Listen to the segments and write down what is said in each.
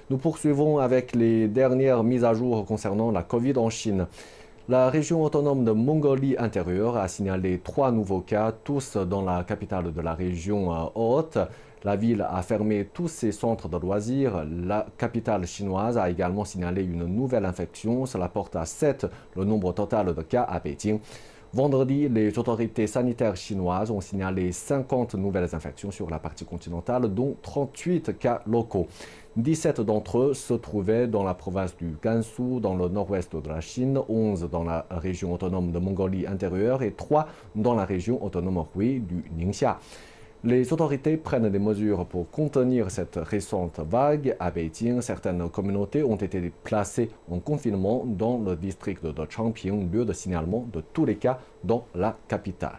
Nous poursuivons avec les dernières mises à jour concernant la Covid en Chine. La région autonome de Mongolie intérieure a signalé 3 nouveaux cas, tous dans la capitale de la région haute. La ville a fermé tous ses centres de loisirs. La capitale chinoise a également signalé une nouvelle infection. Cela porte à 7 le nombre total de cas à Pékin. Vendredi, les autorités sanitaires chinoises ont signalé 50 nouvelles infections sur la partie continentale, dont 38 cas locaux. 17 d'entre eux se trouvaient dans la province du Gansu, dans le nord-ouest de la Chine, 11 dans la région autonome de Mongolie intérieure et 3 dans la région autonome Hui du Ningxia. Les autorités prennent des mesures pour contenir cette récente vague. À Beijing, certaines communautés ont été placées en confinement dans le district de Changping, lieu de signalement de tous les cas dans la capitale.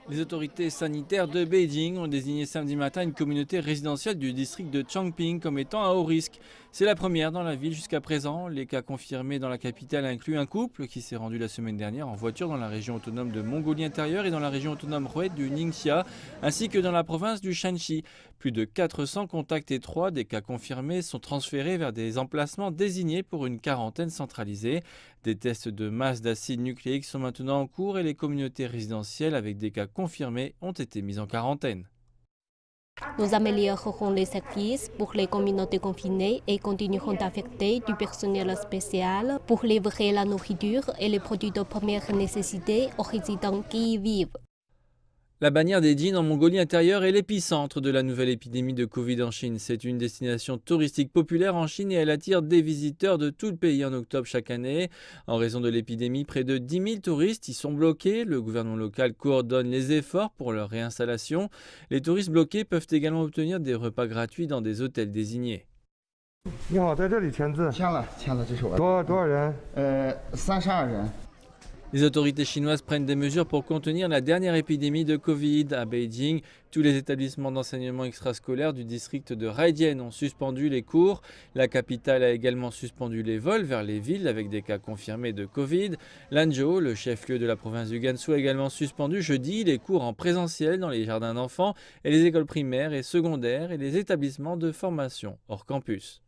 Les autorités sanitaires de Beijing ont désigné samedi matin une communauté résidentielle du district de Changping comme étant à haut risque. C'est la première dans la ville jusqu'à présent. Les cas confirmés dans la capitale incluent un couple qui s'est rendu la semaine dernière en voiture dans la région autonome de Mongolie intérieure et dans la région autonome Hui du Ningxia, ainsi que dans la province du Shanxi. Plus de 400 contacts étroits des cas confirmés sont transférés vers des emplacements désignés pour une quarantaine centralisée. Des tests de masse d'acide nucléique sont maintenant en cours et les communautés résidentielles avec des cas confirmés ont été mises en quarantaine. Nous améliorerons les services pour les communautés confinées et continuerons d'affecter du personnel spécial pour livrer la nourriture et les produits de première nécessité aux résidents qui y vivent. La bannière des Jin en Mongolie intérieure est l'épicentre de la nouvelle épidémie de Covid en Chine. C'est une destination touristique populaire en Chine et elle attire des visiteurs de tout le pays en octobre chaque année. En raison de l'épidémie, près de 10 000 touristes y sont bloqués. Le gouvernement local coordonne les efforts pour leur réinstallation. Les touristes bloqués peuvent également obtenir des repas gratuits dans des hôtels désignés. 你好，在这里签字。签了，这是我。多少人？32人。 Les autorités chinoises prennent des mesures pour contenir la dernière épidémie de Covid à Beijing. Tous les établissements d'enseignement extrascolaire du district de Haidian ont suspendu les cours. La capitale a également suspendu les vols vers les villes avec des cas confirmés de Covid. Lanzhou, le chef-lieu de la province du Gansu, a également suspendu jeudi les cours en présentiel dans les jardins d'enfants et les écoles primaires et secondaires et les établissements de formation hors campus.